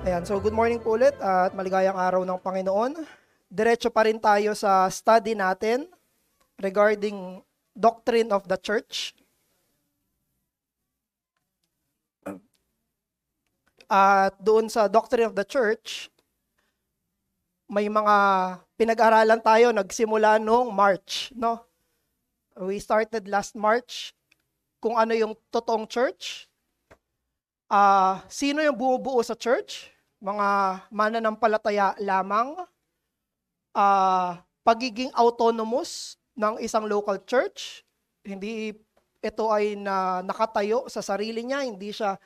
Ayan, so good morning po ulit at maligayang araw ng Panginoon. Diretso pa rin tayo sa study natin regarding doctrine of the church. At doon sa doctrine of the church, may mga pinag-aralan tayo, nagsimula noong March, no? We started last March kung ano yung totoong church. Sino yung bumubuo sa church? Mga mananampalataya lamang, pagiging autonomous ng isang local church, hindi ito ay nakatayo sa sarili niya, hindi siya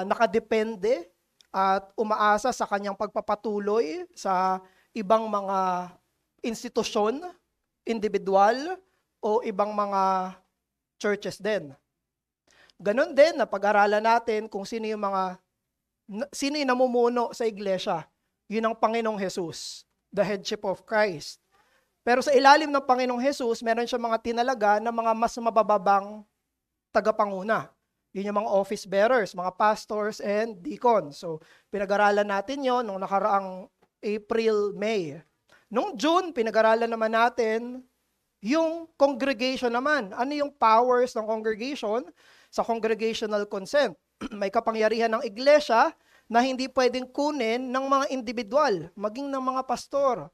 nakadepende at umaasa sa kanyang pagpapatuloy sa ibang mga institusyon, individual o ibang mga churches din. Ganon din na pag-aralan natin kung sino yung namumuno sa iglesia. Yun ang Panginoong Jesus, the headship of Christ. Pero sa ilalim ng Panginoong Jesus, meron siya mga tinalaga na mga mas mabababang tagapanguna. Yun yung mga office bearers, mga pastors and deacons. So, pinag-aralan natin yon nung nakaraang April, May. Nung June, pinag-aralan naman natin yung congregation naman. Ano yung powers ng congregation sa congregational consent? May kapangyarihan ng iglesia na hindi pwedeng kunin ng mga individual, maging ng mga pastor.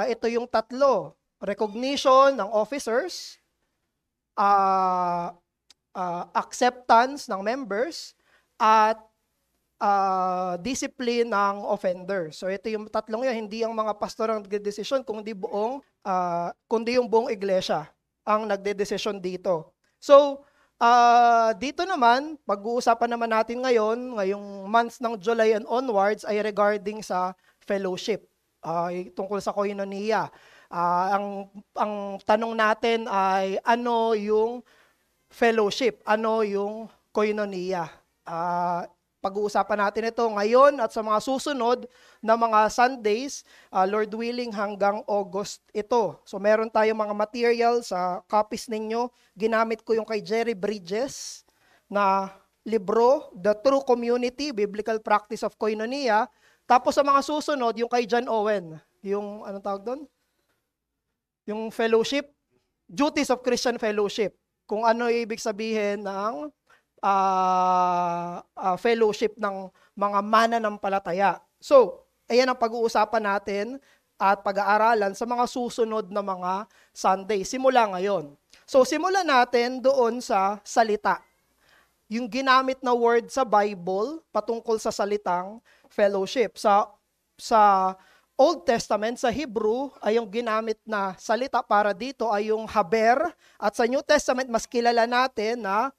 Ito yung tatlo. Recognition ng officers, acceptance ng members, at discipline ng offender. So ito yung tatlong yun, hindi ang mga pastor ang nagdedesisyon, kundi yung buong iglesia ang nagdedesisyon dito. So, dito naman, pag-uusapan naman natin ngayong months ng July and onwards ay regarding sa fellowship, tungkol sa koinonia. Ang tanong natin ay ano yung fellowship, ano yung koinonia. Pag-uusapan natin ito ngayon at sa mga susunod na mga Sundays, Lord willing hanggang August ito. So meron tayong mga material sa copies ninyo. Ginamit ko yung kay Jerry Bridges na libro, The True Community, Biblical Practice of Koinonia. Tapos sa mga susunod, yung kay John Owen, yung anong tawag doon? Yung fellowship, Duties of Christian Fellowship. Kung ano ibig sabihin ng fellowship ng mga mananampalataya. So, ayan ang pag-uusapan natin at pag-aaralan sa mga susunod na mga Sunday. Simula ngayon. So, simulan natin doon sa salita. Yung ginamit na word sa Bible patungkol sa salitang fellowship. Sa Old Testament, sa Hebrew, ay yung ginamit na salita para dito ay yung haber. At sa New Testament, mas kilala natin na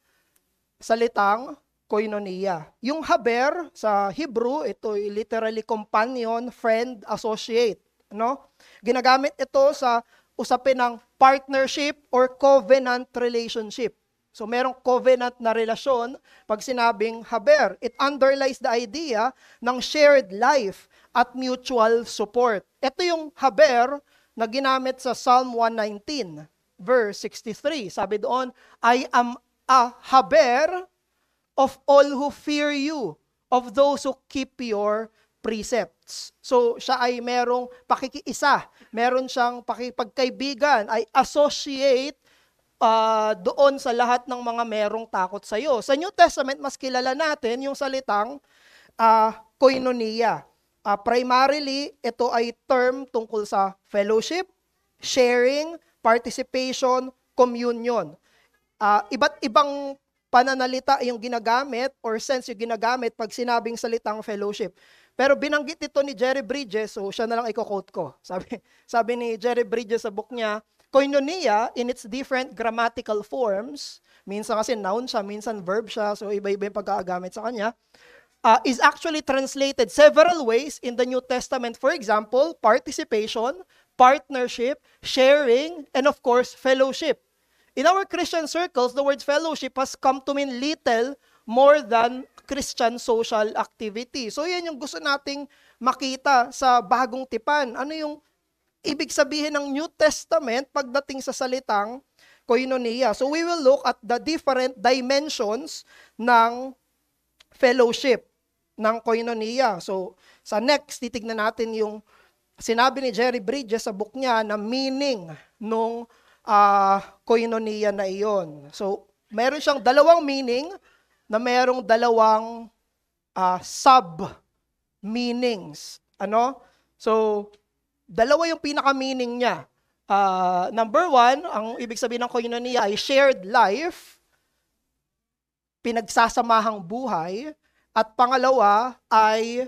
salitang koinonia. Yung haber sa Hebrew, ito literally companion, friend, associate. No? Ginagamit ito sa usapin ng partnership or covenant relationship. So merong covenant na relasyon pag sinabing haber. It underlies the idea ng shared life at mutual support. Ito yung haber na ginamit sa Psalm 119, verse 63. Sabi doon, I am a haber of all who fear you, of those who keep your precepts. So, siya ay merong pakikiisa, meron siyang pakipagkaibigan, ay associate doon sa lahat ng mga merong takot sa iyo. Sa New Testament, mas kilala natin yung salitang koinonia. Primarily, ito ay term tungkol sa fellowship, sharing, participation, communion. Iba't ibang pananalita yung ginagamit or sense yung ginagamit pag sinabing salitang fellowship. Pero binanggit ito ni Jerry Bridges, so siya na lang i-quote ko. Sabi ni Jerry Bridges sa book niya, koinonia in its different grammatical forms, minsan kasi noun siya, minsan verb siya, so iba-iba yung pagkakagamit sa kanya, is actually translated several ways in the New Testament. For example, participation, partnership, sharing, and of course, fellowship. In our Christian circles, the word fellowship has come to mean little more than Christian social activity. So yan yung gusto nating makita sa bagong tipan. Ano yung ibig sabihin ng New Testament pagdating sa salitang koinonia? So we will look at the different dimensions ng fellowship. ng koinonia. So, sa next, titignan natin yung sinabi ni Jerry Bridges sa book niya na meaning nung koinonia na iyon. So, meron siyang dalawang meaning na merong dalawang sub-meanings. Ano? So, dalawa yung pinaka-meaning niya. Number one, ang ibig sabihin ng koinonia ay shared life, pinagsasamahang buhay, at pangalawa ay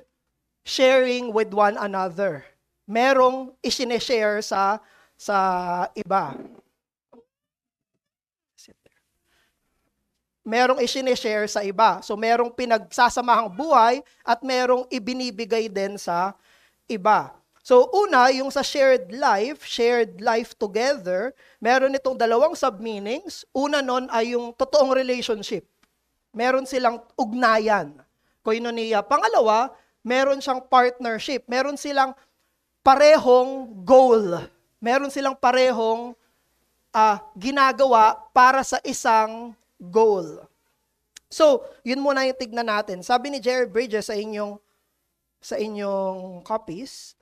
sharing with one another. Merong isineshare sa iba. Merong isineshare sa iba. So merong pinagsasamahang buhay at merong ibinibigay din sa iba. So una, yung sa shared life together, meron itong dalawang sub-meanings. Una nun ay yung totoong relationship. Meron silang ugnayan, koinonia. Pangalawa, meron siyang partnership. Meron silang parehong goal. Meron silang parehong ginagawa para sa isang goal. So, yun muna yung tignan natin. Sabi ni Jerry Bridges sa inyong copies,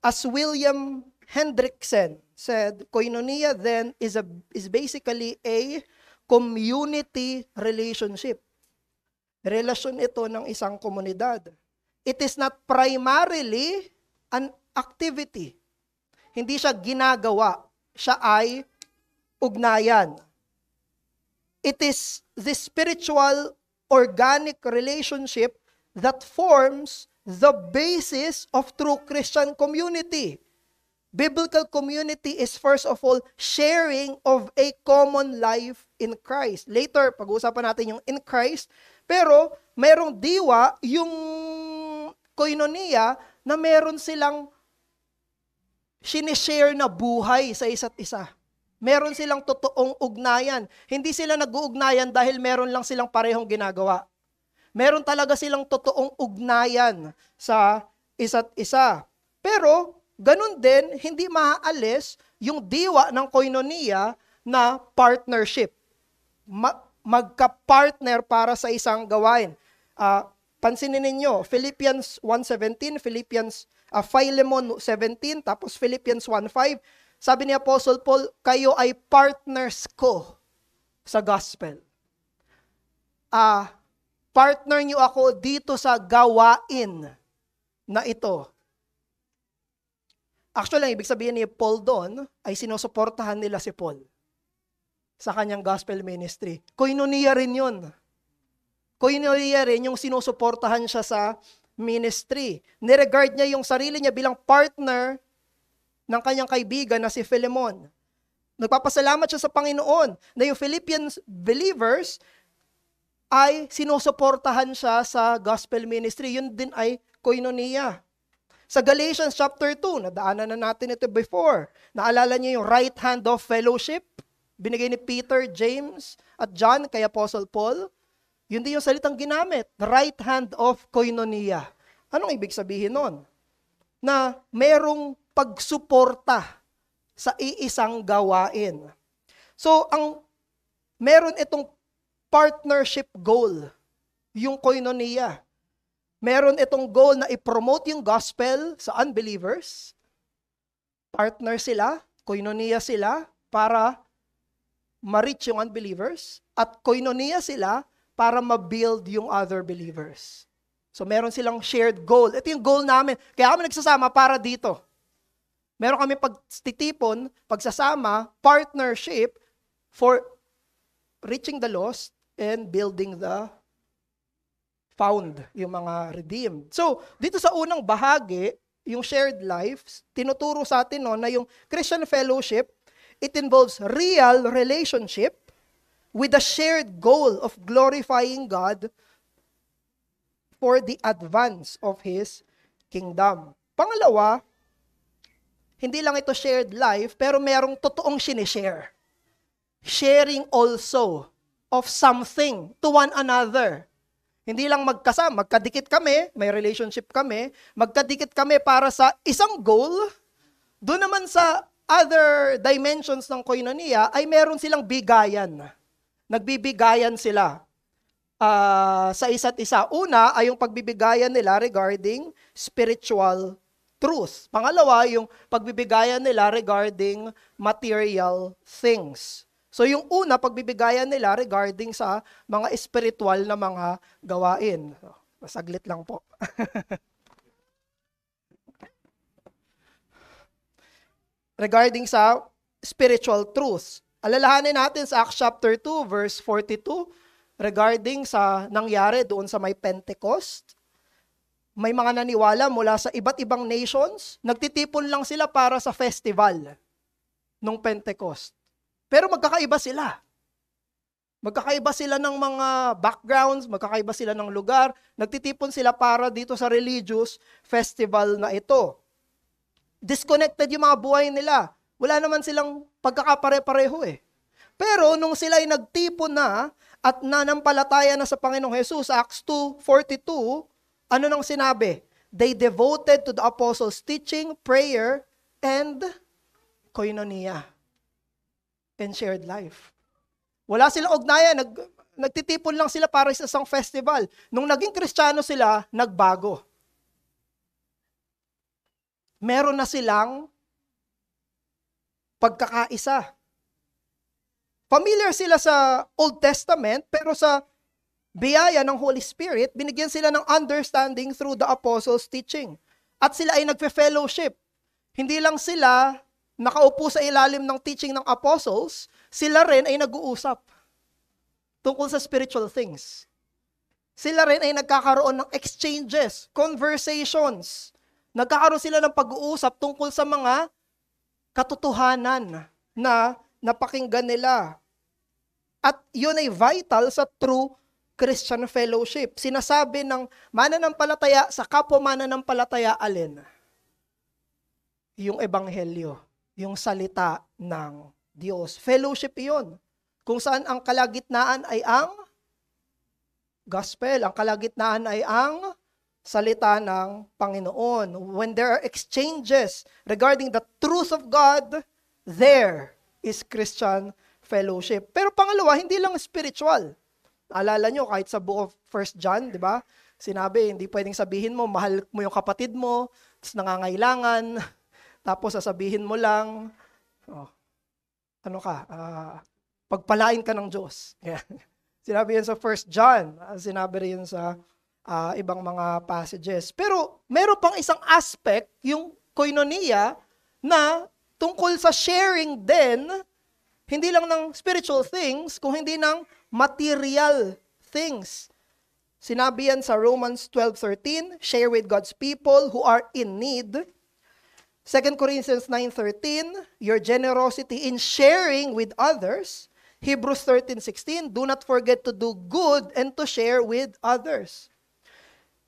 as William Hendrickson said, koinonia then is basically a community relationship. Relasyon ito ng isang komunidad. It is not primarily an activity. Hindi siya ginagawa. Siya ay ugnayan. It is the spiritual, organic relationship that forms the basis of true Christian community. Biblical community is first of all sharing of a common life in Christ. Later, pag-uusapan natin yung in Christ, pero merong diwa yung koinonia na meron silang sinishare na buhay sa isa't isa. Meron silang totoong ugnayan. Hindi sila nag-uugnayan dahil meron lang silang parehong ginagawa. Meron talaga silang totoong ugnayan sa isa't isa. Pero, ganun din, hindi maaalis yung diwa ng koinonia na partnership. Magka-partner para sa isang gawain. Pansinin ninyo, Philippians 1:17, Philemon 17, tapos Philippians 1:5, sabi ni Apostle Paul, kayo ay partners ko sa gospel. Partner niyo ako dito sa gawain na ito. Actually, ang ibig sabihin ni Paul doon ay sinusuportahan nila si Paul sa kanyang gospel ministry. Koinonia rin yun. Koinonia rin yung sinusuportahan siya sa ministry. Niregard niya yung sarili niya bilang partner ng kanyang kaibigan na si Philemon. Nagpapasalamat siya sa Panginoon na yung Philippians believers ay sinusuportahan siya sa gospel ministry. Yun din ay koinonia. Sa Galatians chapter 2, nadaanan na natin ito before. Naalala niyo yung right hand of fellowship? Binigay ni Peter, James, at John kay Apostle Paul. Yun din yung salitang ginamit, the right hand of koinonia. Anong ibig sabihin nun? Na merong pagsuporta sa iisang gawain. So, meron itong partnership goal, yung koinonia. Meron itong goal na i-promote yung gospel sa unbelievers. Partner sila, koinonia sila, para ma-reach yung unbelievers. At koinonia sila para ma-build yung other believers. So, meron silang shared goal. Ito yung goal namin. Kaya kami nagsasama para dito. Meron kami pagtitipon, pagsasama, partnership for reaching the lost and building the found, yung mga redeemed. So, dito sa unang bahagi, yung shared life, tinuturo sa atin na yung Christian fellowship, it involves real relationship with a shared goal of glorifying God for the advance of His kingdom. Pangalawa, hindi lang ito shared life, pero merong totoong sinishare. Sharing also of something to one another. Hindi lang magkadikit kami, may relationship kami, magkadikit kami para sa isang goal. Doon naman sa other dimensions ng koinonia, ay meron silang bigayan. Nagbibigayan sila. sa isa't isa. Una ay yung pagbibigayan nila regarding spiritual truth. Pangalawa, yung pagbibigayan nila regarding material things. So yung una, pagbibigayan nila regarding sa mga spiritual na mga gawain. Masaglit lang po. Regarding sa spiritual truth. Alalahanin natin sa Acts chapter 2 verse 42 regarding sa nangyari doon sa may Pentecost. May mga naniwala mula sa iba't ibang nations, nagtitipon lang sila para sa festival nung Pentecost. Pero magkakaiba sila. Magkakaiba sila ng mga backgrounds, magkakaiba sila ng lugar, nagtitipon sila para dito sa religious festival na ito. Disconnected yung mga buhay nila. Wala naman silang pagkakapare-pareho eh. Pero nung sila ay nagtipon na at nanampalataya na sa Panginoong Jesus, Acts 2:42, ano nang sinabi? They devoted to the apostles' teaching, prayer, and koinonia. And shared life. Wala silang ugnayan, nagtitipon lang sila para sa isang festival. Nung naging Kristiyano sila, nagbago. Meron na silang pagkakaisa. Familiar sila sa Old Testament, pero sa biyaya ng Holy Spirit, binigyan sila ng understanding through the apostles' teaching. At sila ay nagfe-fellowship. Hindi lang sila nakaupo sa ilalim ng teaching ng apostles, sila rin ay nag-uusap tungkol sa spiritual things. Sila rin ay nagkakaroon ng exchanges, conversations. Nagkakaroon sila ng pag-uusap tungkol sa mga katotohanan na napakinggan nila. At yun ay vital sa true Christian fellowship. Sinasabi ng mananampalataya sa kapwa mananampalataya alin? Yung ebanghelyo, yung salita ng Diyos. Fellowship yun. Kung saan ang kalagitnaan ay ang gospel, ang kalagitnaan ay ang salita ng Panginoon. When there are exchanges regarding the truth of God, there is Christian fellowship. Pero pangalawa, hindi lang spiritual. Alala nyo, kahit sa book of 1 John, di ba? Sinabi, hindi pwedeng sabihin mo, mahal mo yung kapatid mo, tapos nangangailangan, tapos sasabihin mo lang, pagpalain ka ng Diyos. Sinabi yan sa 1 John, sinabi rin sa ibang mga passages. Pero meron pang isang aspect, yung koinonia, na tungkol sa sharing din, hindi lang ng spiritual things, kung hindi ng material things. Sinabi yan sa Romans 12:13, share with God's people who are in need. 2 Corinthians 9:13, your generosity in sharing with others. Hebrews 13:16, do not forget to do good and to share with others.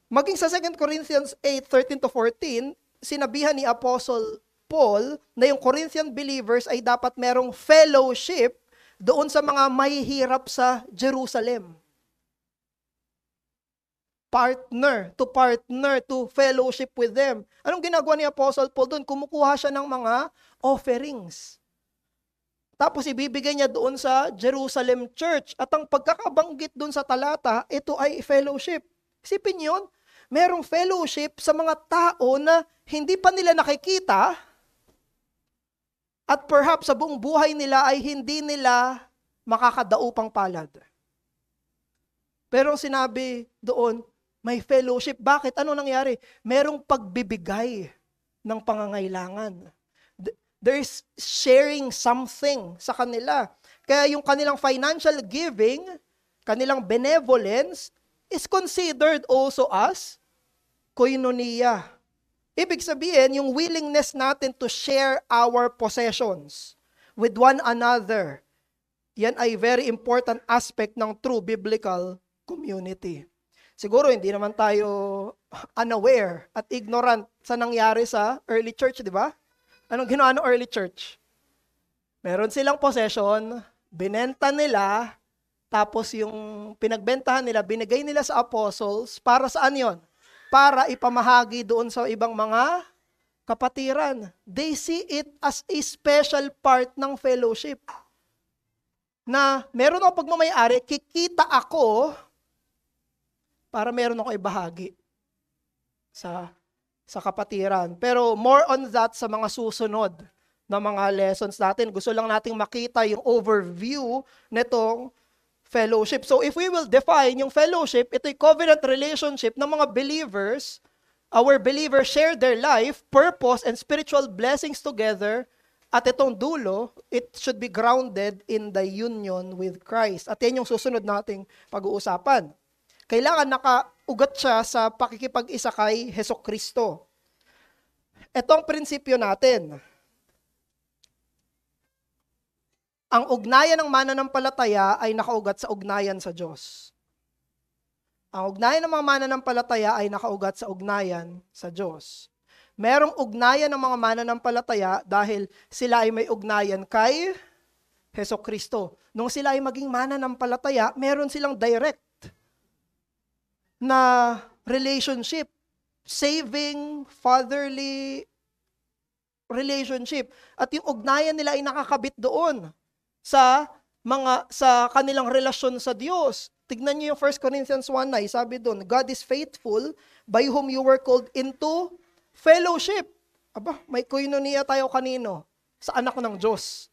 Maging sa 2 Corinthians 8:13-14, sinabihan ni Apostle Paul na yung Corinthian believers ay dapat merong fellowship doon sa mga mahihirap sa Jerusalem. Partner to fellowship with them. Anong ginagawa ni Apostle Paul doon? Kumukuha siya ng mga offerings. Tapos ibibigay niya doon sa Jerusalem Church. At ang pagkakabanggit doon sa talata, ito ay fellowship. Isipin yun, merong fellowship sa mga tao na hindi pa nila nakikita at perhaps sa buong buhay nila ay hindi nila makakadaupang palad. Pero sinabi doon, may fellowship. Bakit? Ano nangyari? Merong pagbibigay ng pangangailangan. There is sharing something sa kanila. Kaya yung kanilang financial giving, kanilang benevolence, is considered also as koinonia. Ibig sabihin, yung willingness natin to share our possessions with one another, yan ay very important aspect ng true biblical community. Siguro hindi naman tayo unaware at ignorant sa nangyari sa early church, di ba? Anong ginawa ng early church? Meron silang possession, binenta nila, tapos yung pinagbentahan nila, binigay nila sa apostles, para saan yon? Para ipamahagi doon sa ibang mga kapatiran. They see it as a special part ng fellowship. Na meron akong pagmamayari, kikita ako para meron ako ibahagi sa kapatiran. Pero more on that sa mga susunod na mga lessons natin. Gusto lang nating makita yung overview nitong fellowship. So if we will define yung fellowship, ito'y covenant relationship ng mga believers. Our believers share their life, purpose, and spiritual blessings together. At itong dulo, it should be grounded in the union with Christ. At yan yung susunod nating pag-uusapan. Kailangan nakaugat siya sa pakikipag-isa kay Hesukristo. Itong prinsipyo natin. Ang ugnayan ng mananampalataya ay nakaugat sa ugnayan sa Diyos. Ang ugnayan ng mga mananampalataya ay nakaugat sa ugnayan sa Diyos. Merong ugnayan ng mga mananampalataya dahil sila ay may ugnayan kay Hesukristo. Nung sila ay maging mananampalataya, meron silang direct na relationship, saving, fatherly relationship. At yung ugnayan nila ay nakakabit doon sa kanilang relasyon sa Diyos. Tignan niyo yung 1 Corinthians 1:9, sabi doon, God is faithful by whom you were called into fellowship. Aba, may koinonia tayo kanino? Sa anak ng Diyos.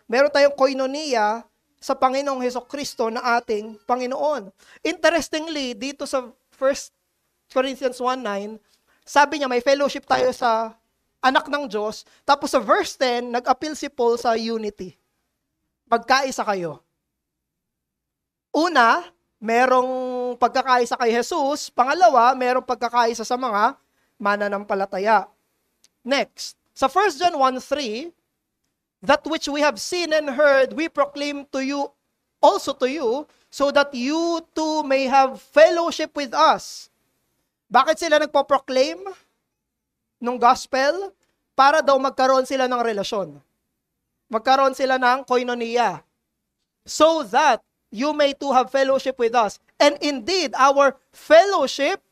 Meron tayong koinonia sa Panginoong Hesukristo na ating Panginoon. Interestingly, dito sa 1 Corinthians 1:9, sabi niya may fellowship tayo sa anak ng Diyos. Tapos sa verse 10, nag-appeal si Paul sa unity. Pagkaisa kayo. Una, merong pagkakaisa kay Jesus. Pangalawa, merong pagkakaisa sa mga mananampalataya. Next, sa 1 John 1:3, that which we have seen and heard, we proclaim to you, also to you, so that you too may have fellowship with us. Bakit sila nagpo-proclaim ng gospel? Para daw magkaroon sila ng relasyon. Magkaroon sila ng koinonia. So that you may too have fellowship with us. And indeed, our fellowship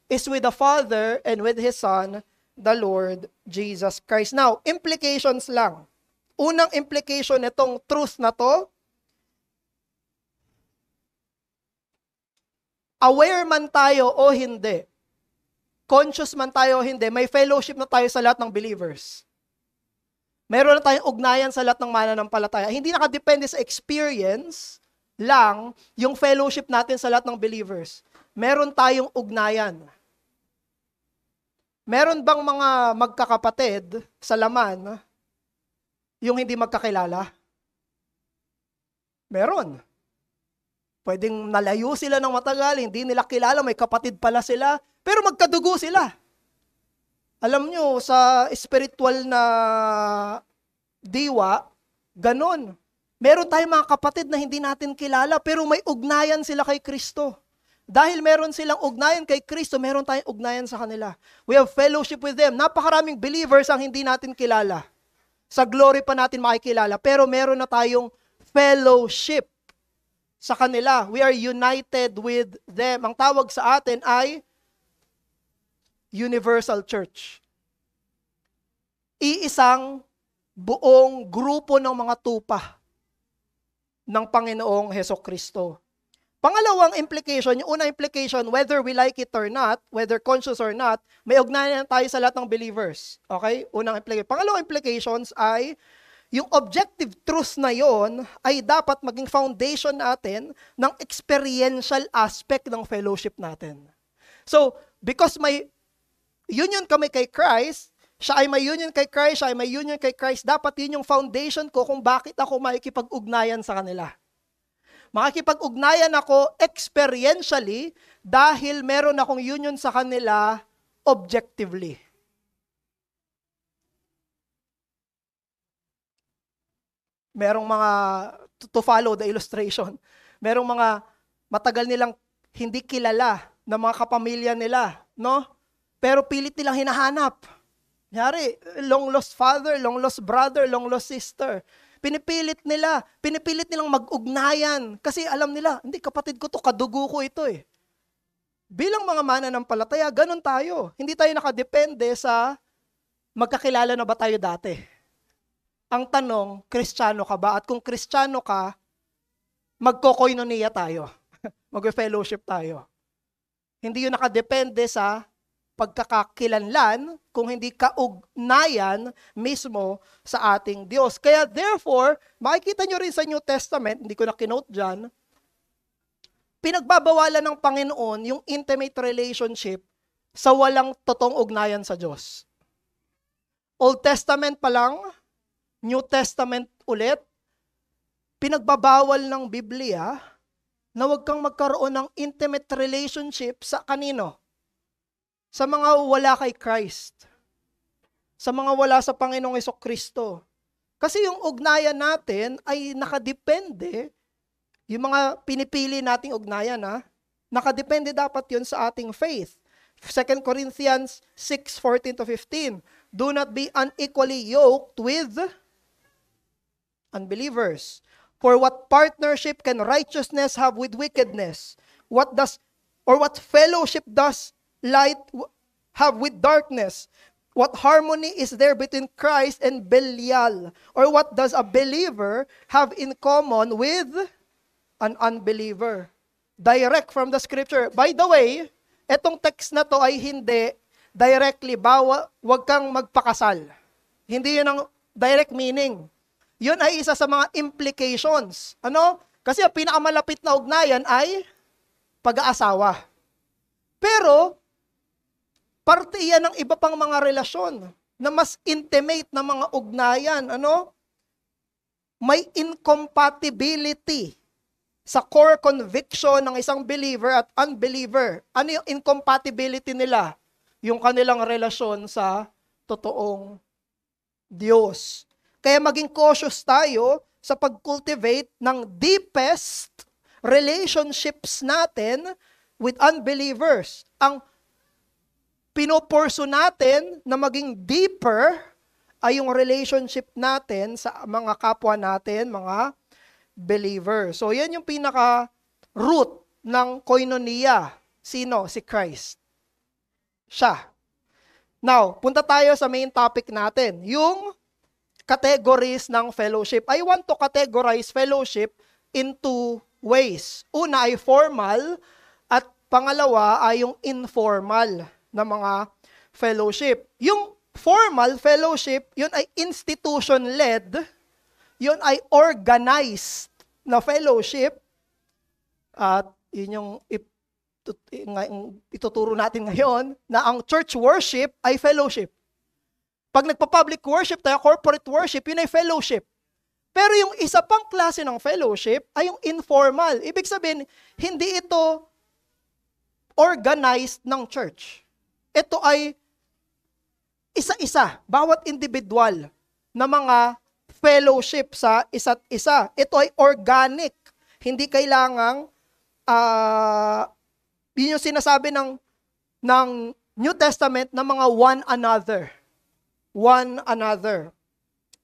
is with the Father and with His Son, the Lord Jesus Christ. Now, implications lang. Unang implication nitong truth na to, aware man tayo o hindi, conscious man tayo o hindi, may fellowship na tayo sa lahat ng believers. Meron na tayong ugnayan sa lahat ng mananampalataya. Hindi nakadepende sa experience lang yung fellowship natin sa lahat ng believers. Meron tayong ugnayan. Meron bang mga magkakapatid sa laman yung hindi magkakilala? Meron. Pwedeng nalayo sila ng matagal, hindi nila kilala, may kapatid pala sila, pero magkadugo sila. Alam nyo, sa spiritual na diwa, ganon. Meron tayong mga kapatid na hindi natin kilala, pero may ugnayan sila kay Kristo. Dahil meron silang ugnayan kay Kristo, meron tayong ugnayan sa kanila. We have fellowship with them. Napakaraming believers ang hindi natin kilala. Sa glory pa natin makikilala, pero meron na tayong fellowship sa kanila. We are united with them. Ang tawag sa atin ay Universal Church. Iisang buong grupo ng mga tupa ng Panginoong Hesukristo. Pangalawang implication, yung unang implication, whether we like it or not, whether conscious or not, may ugnayan tayo sa lahat ng believers. Okay? Unang implication. Pangalawang implications ay, yung objective truth na yon ay dapat maging foundation natin ng experiential aspect ng fellowship natin. So, because may union kami kay Christ, siya ay may union kay Christ, siya ay may union kay Christ, dapat yun yung foundation ko kung bakit ako makikipag-ugnayan sa kanila. Makikipag-ugnayan ako experientially dahil meron akong union sa kanila objectively. Merong mga, to follow the illustration, merong mga matagal nilang hindi kilala na mga kapamilya nila, no? Pero pilit nilang hinahanap. Kunyari, long lost father, long lost brother, long lost sister. Pinipilit nilang mag-ugnayan. Kasi alam nila, hindi, kapatid ko to, kadugo ko ito eh. Bilang mga mananampalataya, ganun tayo. Hindi tayo nakadepende sa magkakilala na ba tayo dati. Ang tanong, Kristiyano ka ba? At kung Kristiyano ka, magko-koinonia tayo. Mag-fellowship tayo. Hindi yun nakadepende sa pagkakakilanlan, kung hindi kaugnayan mismo sa ating Diyos. Kaya therefore, makikita nyo rin sa New Testament, hindi ko na kinote dyan, pinagbabawalan ng Panginoon yung intimate relationship sa walang totoong ugnayan sa Diyos. Old Testament pa lang, New Testament ulit, pinagbabawal ng Biblia na huwag kang magkaroon ng intimate relationship sa kanino? Sa mga wala kay Christ. Sa mga wala sa Panginoong Hesukristo. Kasi yung ugnayan natin ay nakadepende, yung mga pinipili nating ugnayan, nakadepende dapat yun sa ating faith. 2 Corinthians 6:14-15. Do not be unequally yoked with unbelievers. For what partnership can righteousness have with wickedness? What fellowship does light have with darkness? What harmony is there between Christ and Belial? Or what does a believer have in common with an unbeliever? Direct from the scripture. By the way, etong text na to ay hindi directly, wag kang magpakasal. Hindi yun ang direct meaning. Yun ay isa sa mga implications. Ano? Kasi ang pinakamalapit na ugnayan ay pag-aasawa. Pero, parte yan ng iba pang mga relasyon na mas intimate na mga ugnayan. Ano? May incompatibility sa core conviction ng isang believer at unbeliever. Ano yung incompatibility nila? Yung kanilang relasyon sa totoong Diyos. Kaya maging cautious tayo sa pag-cultivate ng deepest relationships natin with unbelievers. Ang pinopurso natin na maging deeper ay yung relationship natin sa mga kapwa natin, mga believer. So, yan yung pinaka-root ng koinonia. Sino? Si Christ. Siya. Now, punta tayo sa main topic natin. Yung categories ng fellowship. I want to categorize fellowship in two ways. Una ay formal at pangalawa ay yung informal na mga fellowship. Yung formal fellowship, yun ay institution-led, yun ay organized na fellowship, at yun yung ituturo natin ngayon, na ang church worship ay fellowship. Pag nagpa-public worship tayo, corporate worship, yun ay fellowship. Pero yung isa pang klase ng fellowship ay yung informal. Ibig sabihin, hindi ito organized ng church. Ito ay isa-isa, bawat individual na mga fellowship sa isa't isa. Ito ay organic. Hindi kailangang, yun yung sinasabi ng New Testament na mga one another. One another.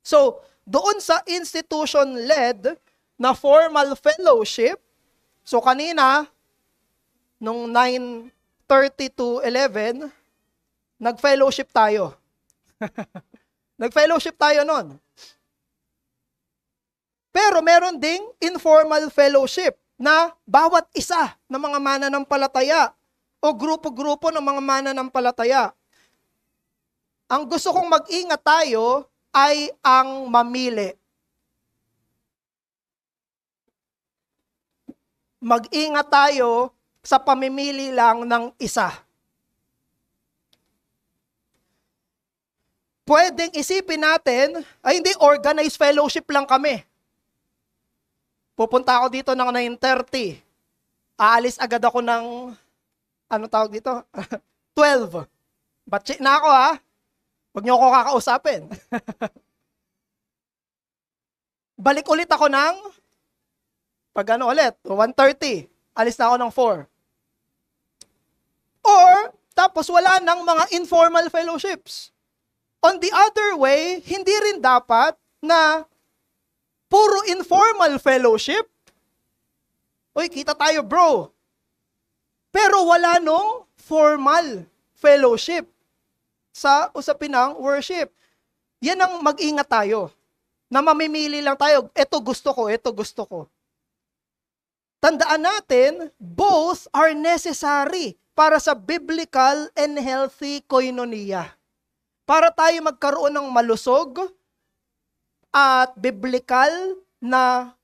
So, doon sa institution-led na formal fellowship, so kanina, nung 9:30 to 11, nag-fellowship tayo. Nag-fellowship tayo nun. Pero meron ding informal fellowship na bawat isa ng mga mananampalataya o grupo-grupo ng mga mananampalataya. Ang gusto kong mag-ingat tayo ay ang mamili. Mag-ingat tayo sa pamimili lang ng isa. Pwedeng isipin natin, ay hindi, organized fellowship lang kami. Pupunta ako dito ng 9:30. Aalis agad ako ng, ano tawag dito? 12. Batsi na ako ha. Huwag niyo ako kakausapin. Balik ulit ako ng, pag ano ulit, 1:30. Alis na ako ng 4. Or, tapos wala nang mga informal fellowships. On the other way, hindi rin dapat na puro informal fellowship. Uy, kita tayo bro. Pero wala nung formal fellowship sa usapin ng worship. Yan ang mag-ingat tayo. Na mamimili lang tayo, ito gusto ko, ito gusto ko. Tandaan natin, both are necessary. para sa biblical and healthy koinonia. Para tayo magkaroon ng malusog at biblical na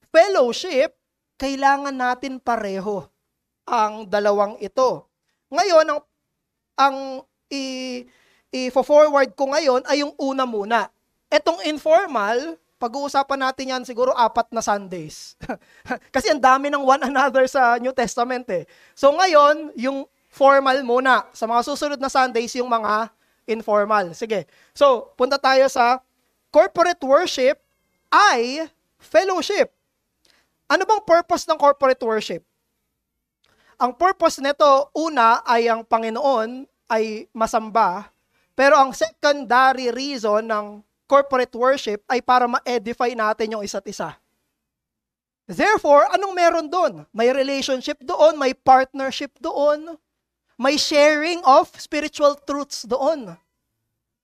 fellowship, kailangan natin pareho ang dalawang ito. Ngayon, ang i-forward ko ngayon ay yung una muna. Etong informal, pag-uusapan natin yan siguro 4 na Sundays. Kasi ang dami ng one another sa New Testament eh. So ngayon, yung formal muna. Sa mga susunod na Sundays, yung mga informal. Sige. So, punta tayo sa corporate worship ay fellowship. Ano bang purpose ng corporate worship? Ang purpose nito, una ay ang Panginoon ay masamba, pero ang secondary reason ng corporate worship ay para ma-edify natin yung isa't isa. Therefore, anong meron doon? May relationship doon, may partnership doon, may sharing of spiritual truths doon.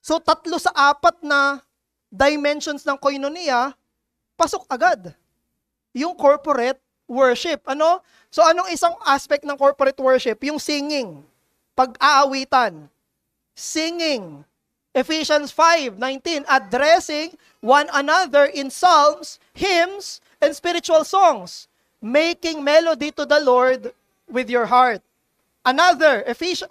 So, 3 sa 4 na dimensions ng koinonia, pasok agad. Yung corporate worship. Ano? So, anong isang aspect ng corporate worship? Yung singing, pag-aawitan, singing, Ephesians 5:19, addressing one another in psalms, hymns, and spiritual songs, making melody to the Lord with your heart. Another,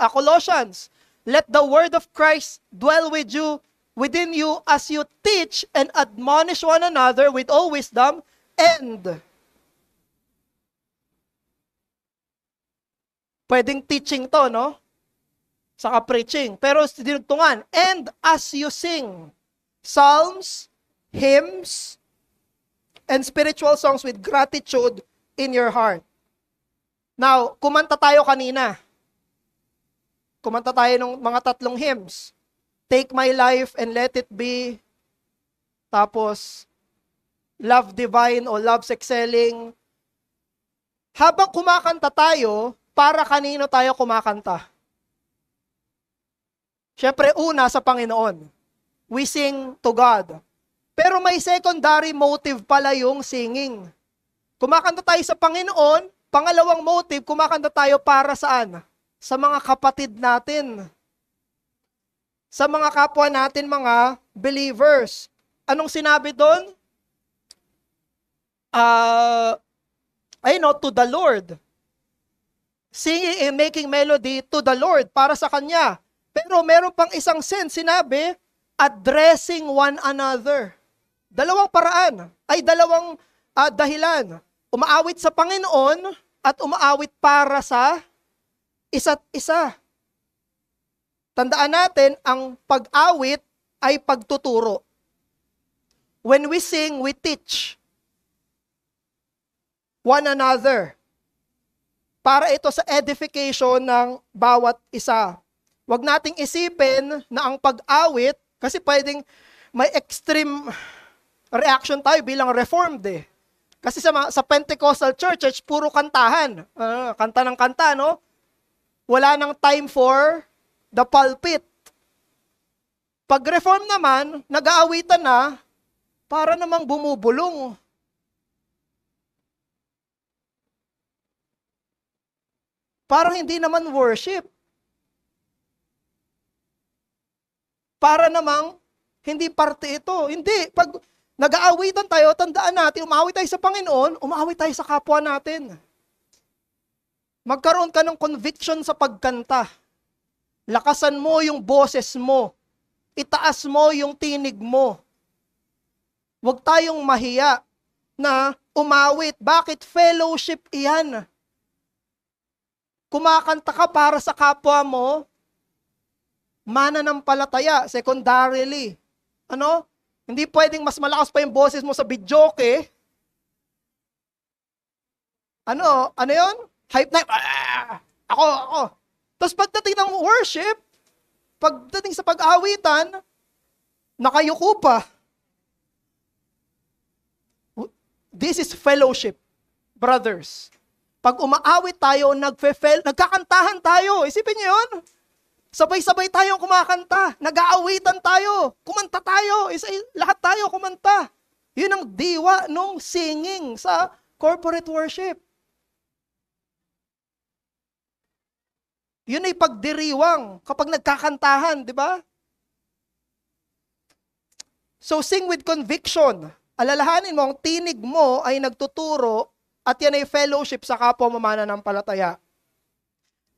Colossians, let the word of Christ dwell within you as you teach and admonish one another with all wisdom, and pwedeng teaching to, no? Saka preaching. Pero dinugtungan. And as you sing psalms, hymns, and spiritual songs with gratitude in your heart. Now, kumanta tayo kanina. Kumanta tayo ng mga 3 hymns. Take my life and let it be. Tapos, love divine o love's excelling. Habang kumakanta tayo, para kanino tayo kumakanta? Siyempre, una sa Panginoon. We sing to God. Pero may secondary motive pala yung singing. Kumakanta tayo sa Panginoon, pangalawang motive, kumakanta tayo para saan? Sa mga kapatid natin. Sa mga kapwa natin, mga believers. Anong sinabi doon? To the Lord. Singing and making melody to the Lord, para sa Kanya. Pero meron pang isang sense, sinabi, addressing one another. Dalawang paraan, ay dalawang dahilan. Umaawit sa Panginoon at umaawit para sa isa't isa. Tandaan natin, ang pag-awit ay pagtuturo. When we sing, we teach one another. Para ito sa edification ng bawat isa. Huwag nating isipin na ang pag-awit, kasi pwedeng may extreme reaction tayo bilang Reformed eh. Kasi sa Pentecostal church, puro kantahan. Kanta ng kanta, no? Wala nang time for the pulpit. Pag Reform naman, nag-aawitan na, para namang bumubulong. Parang hindi naman worship. Para namang hindi parte ito. Hindi. Pag nag-aawitan tayo, tandaan natin, umaawit tayo sa Panginoon, umaawit tayo sa kapwa natin. Magkaroon ka ng conviction sa pagkanta. Lakasan mo yung boses mo. Itaas mo yung tinig mo. Huwag tayong mahiya na umawit. Bakit? Fellowship iyan. Kumakanta ka para sa kapwa mo, mananampalataya, secondarily. Ano? Hindi pwedeng mas malakas pa yung boses mo sa videoke. Ano yun? Hype night. Ako. Tapos pagdating ng worship, pagdating sa pag-awitan, nakayuko pa. This is fellowship, brothers. Pag umaawit tayo, nagkakantahan tayo. Isipin niyo yun? Sabay-sabay tayong kumakanta. Nag-aawitan tayo. Kumanta tayo. Lahat tayo kumanta. Yun ang diwa nung singing sa corporate worship. Yun ay pagdiriwang kapag nagkakantahan, di ba? So sing with conviction. Alalahanin mo, ang tinig mo ay nagtuturo at yan ay fellowship sa kapwa mananampalataya.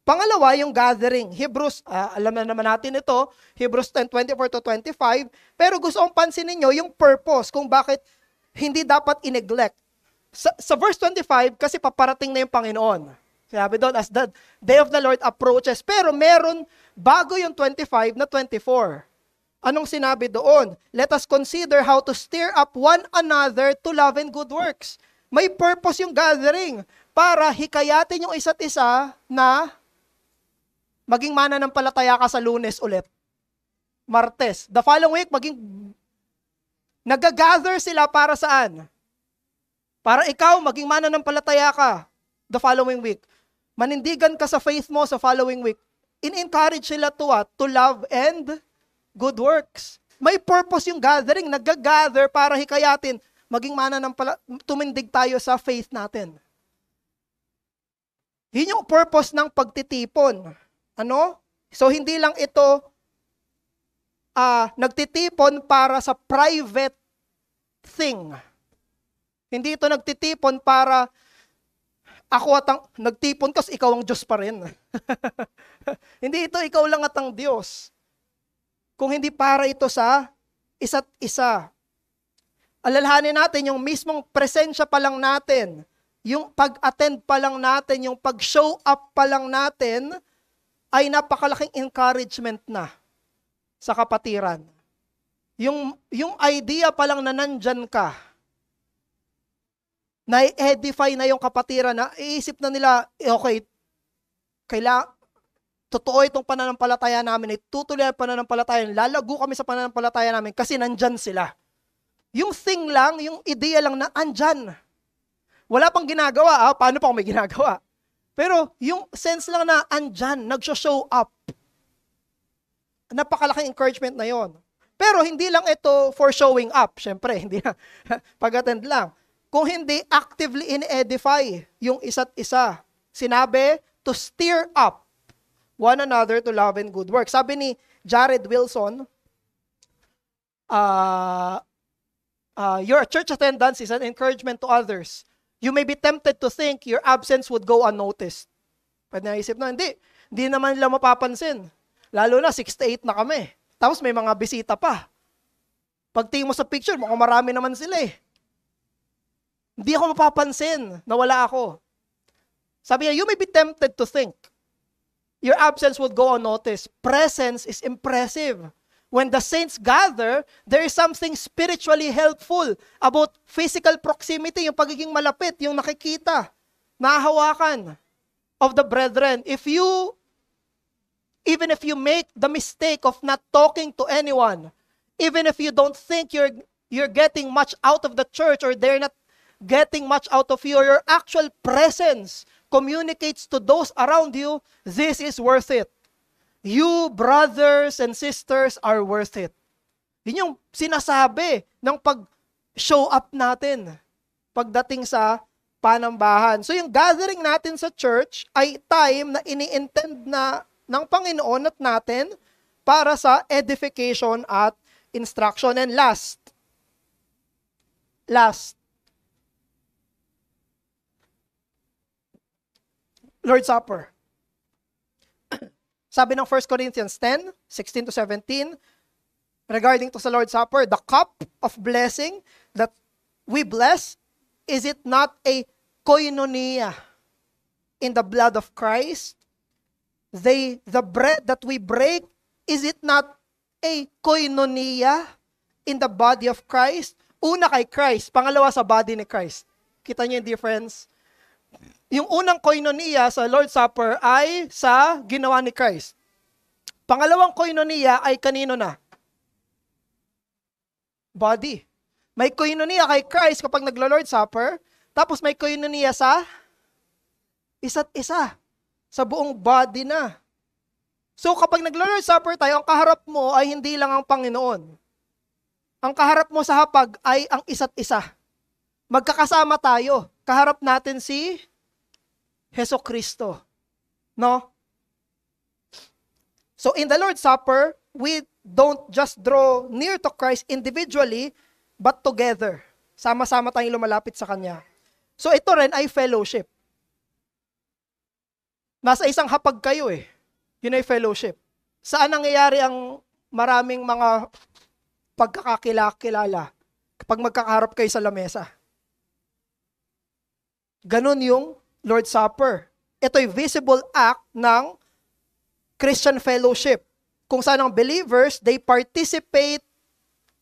Pangalawa, yung gathering. Hebrews, alam na naman natin ito, Hebrews 10:24-25, pero gusto kong pansinin nyo yung purpose kung bakit hindi dapat i-neglect. Sa verse 25, kasi paparating na yung Panginoon. Sabi doon, as the day of the Lord approaches. Pero meron bago yung 25 na 24. Anong sinabi doon? Let us consider how to stir up one another to love and good works. May purpose yung gathering para hikayatin yung isa't isa na maging mananampalataya ka sa Lunes ulit. Martes. The following week, nag-gather sila para saan? Para ikaw, maging mananampalataya ka the following week. Manindigan ka sa faith mo sa following week. In-encourage sila to what? To love and good works. May purpose yung gathering. Nag-gather para hikayatin. Maging tumindig tayo sa faith natin. Yun yung purpose ng pagtitipon. Ano? So, hindi lang ito nagtitipon para sa private thing. Hindi ito nagtitipon para nagtipon kasi ikaw ang Diyos pa rin. Hindi ito ikaw lang at ang Diyos. Kung hindi para ito sa isa't isa. Alalahanin natin yung mismong presensya pa lang natin, yung pag-attend pa lang natin, yung pag-show up pa lang natin, ay napakalaking encouragement na sa kapatiran. Yung idea pa lang na nandyan ka, na-edify na yung kapatiran, na iisip na nila, okay, totoo itong pananampalataya namin, itutuloy ang pananampalataya, lalago kami sa pananampalataya namin kasi nandyan sila. Yung thing lang, yung ideya lang na andyan. Wala pang ginagawa, paano pa kung may ginagawa? Pero yung sense lang na andyan, nag-show up. Napakalaking encouragement na yon. Pero hindi lang ito for showing up. Siyempre, hindi na pag-attend lang. Kung hindi, actively in-edify yung isa't isa. Sinabi, to stir up one another to love and good work. Sabi ni Jared Wilson, your church attendance is an encouragement to others. You may be tempted to think your absence would go unnoticed. Pwede naisip na, hindi naman nila mapapansin. Lalo na, 6 to 8 na kami. Tapos may mga bisita pa. Pagtingin mo sa picture, mukhang marami naman sila eh. Hindi ako mapapansin na wala ako. Sabi niya, you may be tempted to think your absence would go unnoticed. Presence is impressive. When the saints gather, there is something spiritually helpful about physical proximity, yung pagiging malapit, yung nakikita, nahahawakan of the brethren. Even if you make the mistake of not talking to anyone, even if you don't think you're getting much out of the church or they're not getting much out of you, your actual presence communicates to those around you, this is worth it. You, brothers and sisters, are worth it. Yun yung sinasabi ng pag-show up natin pagdating sa panambahan. So yung gathering natin sa church ay time na ini-intend na ng Panginoon at natin para sa edification at instruction. And last, Lord's Supper. Sabi ng 1 Corinthians 10:16-17, regarding to sa Lord's Supper, the cup of blessing that we bless, is it not a koinonia in the blood of Christ? The bread that we break, is it not a koinonia in the body of Christ? Una kay Christ, pangalawa sa body ni Christ. Kita niyo yung difference? Yung unang koinonia sa Lord's Supper ay sa ginawa ni Christ. Pangalawang koinonia ay kanino na? Body. May koinonia kay Christ kapag naglo-Lord's Supper, tapos may koinonia sa isa't isa. Sa buong body na. So kapag naglo-Lord's Supper tayo, ang kaharap mo ay hindi lang ang Panginoon. Ang kaharap mo sa hapag ay ang isa't isa. Magkakasama tayo. Kaharap natin si Jesucristo. No? So in the Lord's Supper, we don't just draw near to Christ individually, but together. Sama-sama tayong lumalapit sa Kanya. So ito rin ay fellowship. Nasa isang hapag kayo eh. Yun ay fellowship. Saan nangyayari ang maraming mga pagkakakilala kapag magkakaharap kayo sa lamesa? Ganon yung Lord's Supper. Ito ay visible act ng Christian fellowship. Kung saan ang believers, they participate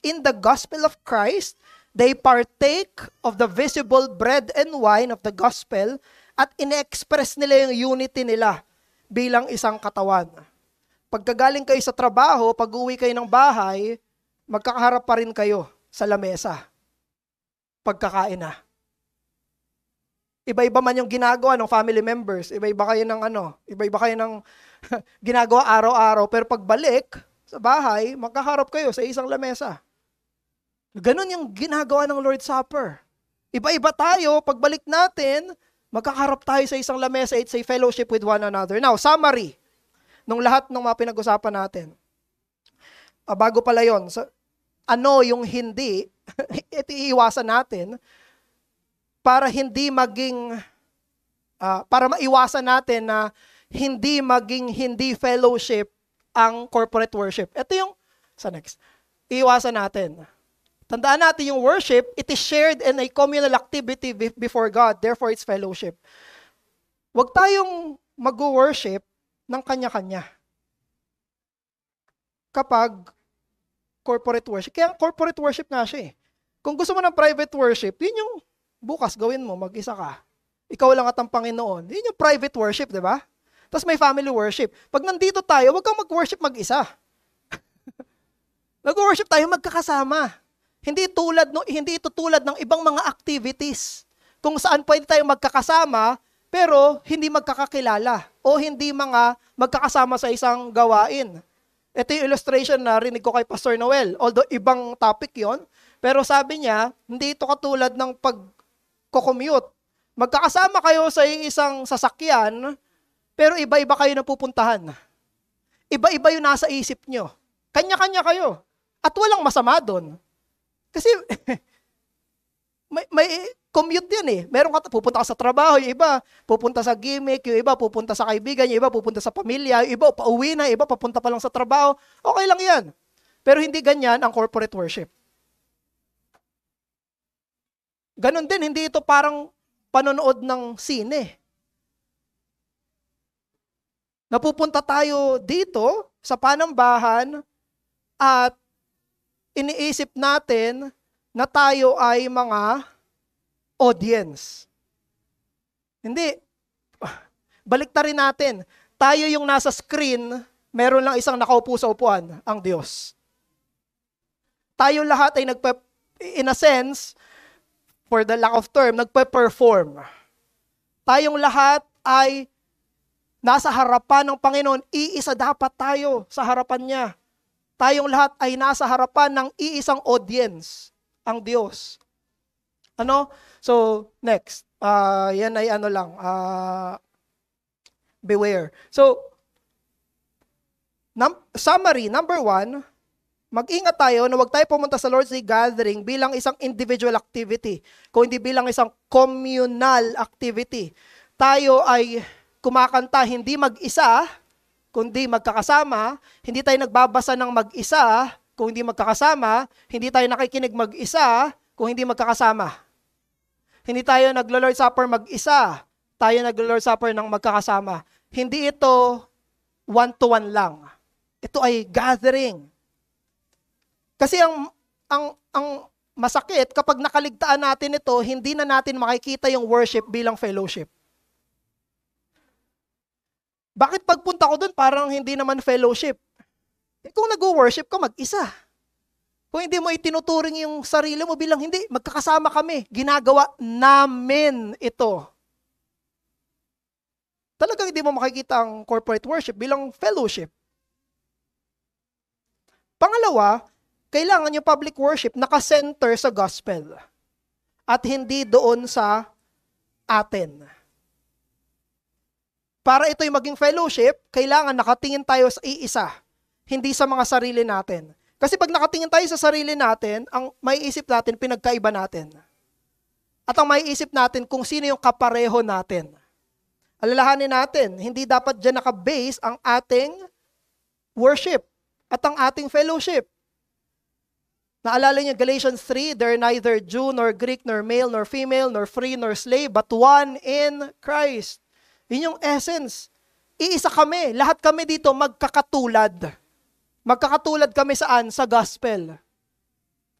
in the gospel of Christ, they partake of the visible bread and wine of the gospel, at ine-express nila yung unity nila bilang isang katawan. Pagkagaling kayo sa trabaho, pag-uwi kayo ng bahay, magkakaharap pa rin kayo sa lamesa. Pagkakain na. Iba-iba man yung ginagawa ng family members, iba-iba kayo ng ginagawa araw-araw, pero pagbalik sa bahay, magkaharap kayo sa isang lamesa. Ganon yung ginagawa ng Lord's Supper. Iba-iba tayo, pagbalik natin, magkaharap tayo sa isang lamesa, it's a fellowship with one another. Now, summary nung lahat ng mga pinag-usapan natin. Bago pala yun, ano yung hindi, ito iiwasan natin para hindi maging, para maiwasan natin na hindi maging hindi fellowship ang corporate worship. Ito yung, sa next, iiwasan natin. Tandaan natin yung worship, it is shared in a communal activity before God, therefore it's fellowship. Huwag tayong mag-worship ng kanya-kanya kapag corporate worship. Kaya corporate worship nga siya eh. Kung gusto mo ng private worship, yun yung bukas gawin mo, mag-isa ka. Ikaw lang at ang Panginoon. Yun yung private worship, di ba? Tapos may family worship. Pag nandito tayo, huwag kang mag-worship mag-isa. Mag-worship tayo magkakasama. Hindi ito tulad ng ibang mga activities kung saan pwede tayong magkakasama pero hindi magkakakilala o hindi magkakasama sa isang gawain. Ito yung illustration na rinig ko kay Pastor Noel. Although ibang topic yon, pero sabi niya, hindi ito katulad ng pag-commute. Magkakasama kayo sa isang sasakyan, pero iba-iba kayo napupuntahan. Iba-iba yung nasa isip nyo. Kanya-kanya kayo. At walang masama doon. Kasi may commute yan eh. Meron ka, pupunta ka sa trabaho, yung iba pupunta sa gimmick, yung iba pupunta sa kaibigan, yung iba pupunta sa pamilya, yung iba pauwi na, yung iba papunta pa lang sa trabaho. Okay lang yan. Pero hindi ganyan ang corporate worship. Ganon din, hindi ito parang panonood ng sine. Napupunta tayo dito sa panambahan at iniisip natin na tayo ay mga audience. Hindi. Baliktarin natin. Tayo yung nasa screen, meron lang isang nakaupo sa upuan, ang Diyos. Tayo lahat ay in a sense, for the lack of term, nagpe-perform. Tayong lahat ay nasa harapan ng Panginoon. Iisa dapat tayo sa harapan niya. Tayong lahat ay nasa harapan ng iisang audience, ang Diyos. So, next. Yan ay beware. So, summary, number 1, mag-ingat tayo na huwag tayo pumunta sa Lord's Day gathering bilang isang individual activity, kundi bilang isang communal activity. Tayo ay kumakanta hindi mag-isa, kundi magkakasama. Hindi tayo nagbabasa ng mag-isa, kung hindi magkakasama. Hindi tayo nakikinig mag-isa, kung hindi magkakasama. Hindi tayo naglo-Lord's Supper mag-isa. Tayo naglo-Lord's Supper ng magkakasama. Hindi ito one-to-one lang. Ito ay gathering. Kasi ang masakit, kapag nakaligtaan natin ito, hindi na natin makikita yung worship bilang fellowship. Bakit pagpunta ko doon parang hindi naman fellowship? Kung nag-worship ka, mag-isa. Kung hindi mo itinuturing yung sarili mo bilang hindi, magkakasama kami. Ginagawa namin ito. Talagang hindi mo makikita ang corporate worship bilang fellowship. Pangalawa, kailangan yung public worship nakasenter sa gospel at hindi doon sa atin. para ito'y maging fellowship, kailangan nakatingin tayo sa iisa, hindi sa mga sarili natin. Kasi pag nakatingin tayo sa sarili natin, ang maiisip natin, pinagkaiba natin. At ang maiisip natin kung sino yung kapareho natin. Alalahanin natin, hindi dapat dyan naka-base ang ating worship at ang ating fellowship. Naalala niyo Galatians 3, there are neither Jew nor Greek nor male nor female nor free nor slave but one in Christ. Yun yung essence. Iisa kami. Lahat kami dito magkakatulad. Magkakatulad kami saan? Sa gospel.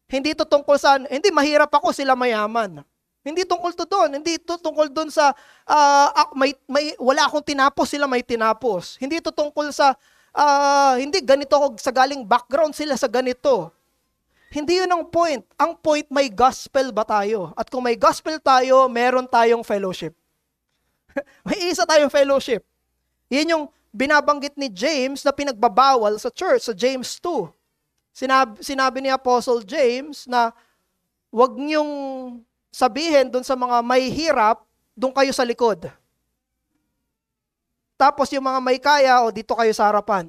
Hindi ito tungkol saan, hindi mahirap ako, sila mayaman. Hindi tungkol to doon. Hindi ito tungkol doon sa wala akong tinapos, sila may tinapos. Hindi ito tungkol sa hindi ganito ako sa galing background, sila sa ganito. Hindi yun ang point. Ang point, may gospel ba tayo? At kung may gospel tayo, meron tayong fellowship. May isa tayong fellowship. Yan yung binabanggit ni James na pinagbabawal sa church, sa James 2. Sinabi ni Apostle James na wag niyong sabihin doon sa mga may hirap, doon kayo sa likod. Tapos yung mga may kaya, o dito kayo sa harapan.